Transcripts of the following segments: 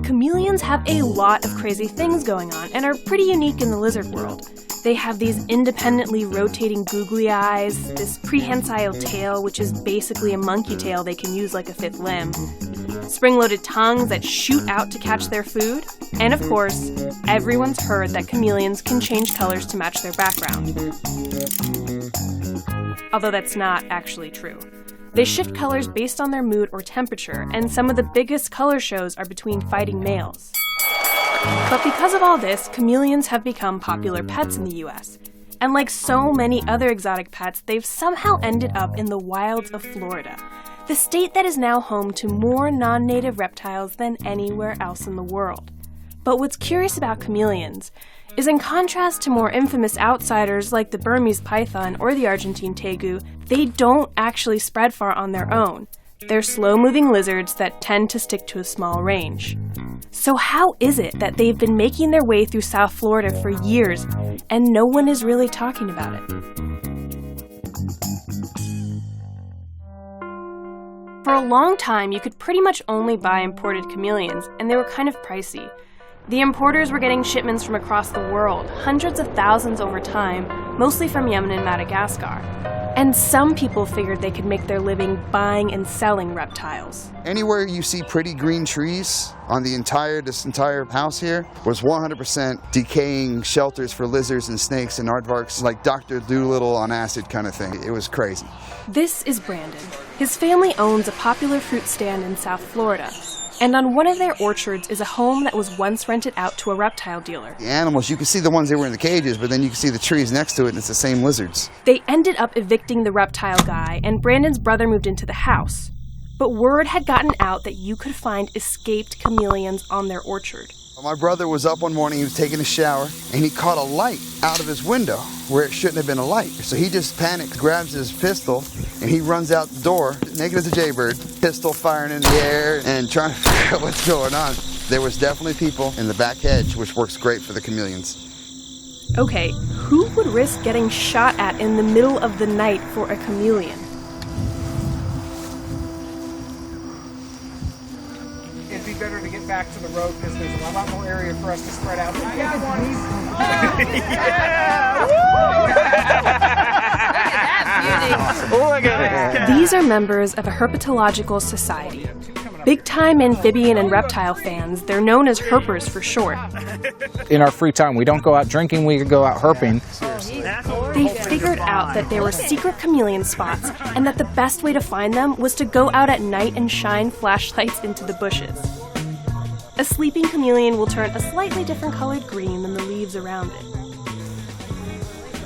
Chameleons have a lot of crazy things going on and are pretty unique in the lizard world. They have these independently rotating googly eyes, this prehensile tail, which is basically a monkey tail they can use like a fifth limb, spring-loaded tongues that shoot out to catch their food, and of course, everyone's heard that chameleons can change colors to match their background. Although that's not actually true. They shift colors based on their mood or temperature, and some of the biggest color shows are between fighting males. But because of all this, chameleons have become popular pets in the US. And like so many other exotic pets, they've somehow ended up in the wilds of Florida, the state that is now home to more non-native reptiles than anywhere else in the world. But what's curious about chameleons is, in contrast to more infamous outsiders like the Burmese python or the Argentine tegu, they don't actually spread far on their own. They're slow-moving lizards that tend to stick to a small range. So how is it that they've been making their way through South Florida for years and no one is really talking about it? For a long time, you could pretty much only buy imported chameleons, and they were kind of pricey. The importers were getting shipments from across the world, hundreds of thousands over time, mostly from Yemen and Madagascar. And some people figured they could make their living buying and selling reptiles. Anywhere you see pretty green trees on this entire house here was 100% decaying shelters for lizards and snakes and aardvarks, like Dr. Dolittle on acid kind of thing. It was crazy. This is Brandon. His family owns a popular fruit stand in South Florida. And on one of their orchards is a home that was once rented out to a reptile dealer. The animals, you can see the ones that were in the cages, but then you can see the trees next to it, and it's the same lizards. They ended up evicting the reptile guy, and Brandon's brother moved into the house. But word had gotten out that you could find escaped chameleons on their orchard. My brother was up one morning, he was taking a shower, and he caught a light out of his window where it shouldn't have been a light. So he just panicked, grabs his pistol, and he runs out the door, naked as a jaybird, pistol firing in the air and trying to figure out what's going on. There was definitely people in the back hedge, which works great for the chameleons. Okay, who would risk getting shot at in the middle of the night for a chameleon? It'd be better to get back to the road because there's a lot more area for us to spread out. I got one. Look at that. These are members of a herpetological society. Big-time amphibian and reptile fans, they're known as herpers for short. In our free time, we don't go out drinking, we go out herping. They figured out that there were secret chameleon spots and that the best way to find them was to go out at night and shine flashlights into the bushes. A sleeping chameleon will turn a slightly different colored green than the leaves around it.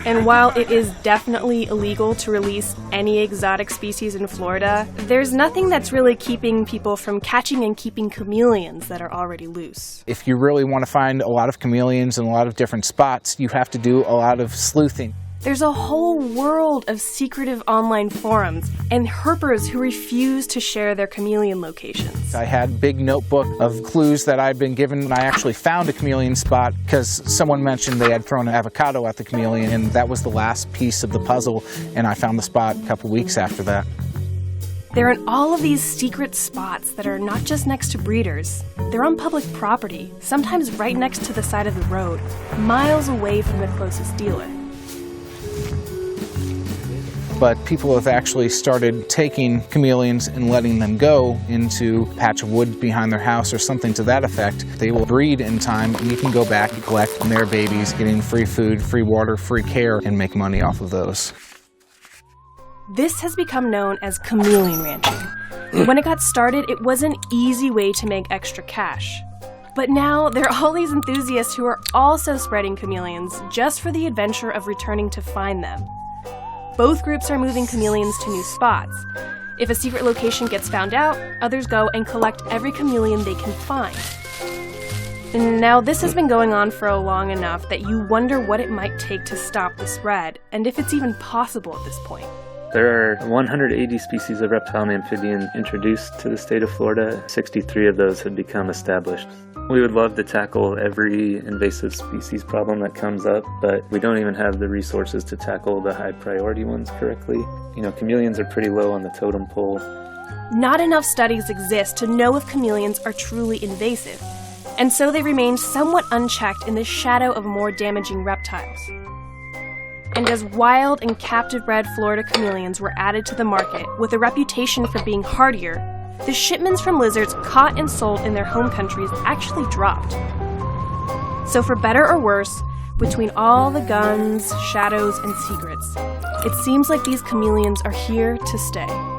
And while it is definitely illegal to release any exotic species in Florida, there's nothing that's really keeping people from catching and keeping chameleons that are already loose. If you really want to find a lot of chameleons in a lot of different spots, you have to do a lot of sleuthing. There's a whole world of secretive online forums and herpers who refuse to share their chameleon locations. I had a big notebook of clues that I'd been given, and I actually found a chameleon spot because someone mentioned they had thrown an avocado at the chameleon, and that was the last piece of the puzzle, and I found the spot a couple weeks after that. They're in all of these secret spots that are not just next to breeders. They're on public property, sometimes right next to the side of the road, miles away from the closest dealer. But people have actually started taking chameleons and letting them go into a patch of wood behind their house or something to that effect. They will breed in time, and you can go back and collect their babies, getting free food, free water, free care, and make money off of those. This has become known as chameleon ranching. When it got started, it was an easy way to make extra cash. But now, there are all these enthusiasts who are also spreading chameleons just for the adventure of returning to find them. Both groups are moving chameleons to new spots. If a secret location gets found out, others go and collect every chameleon they can find. Now, this has been going on for long enough that you wonder what it might take to stop the spread, and if it's even possible at this point. There are 180 species of reptile and amphibian introduced to the state of Florida. 63 of those have become established. We would love to tackle every invasive species problem that comes up, but we don't even have the resources to tackle the high priority ones correctly. You know, chameleons are pretty low on the totem pole. Not enough studies exist to know if chameleons are truly invasive, and so they remain somewhat unchecked in the shadow of more damaging reptiles. And as wild and captive-bred Florida chameleons were added to the market with a reputation for being hardier, the shipments from lizards caught and sold in their home countries actually dropped. So for better or worse, between all the guns, shadows, and secrets, it seems like these chameleons are here to stay.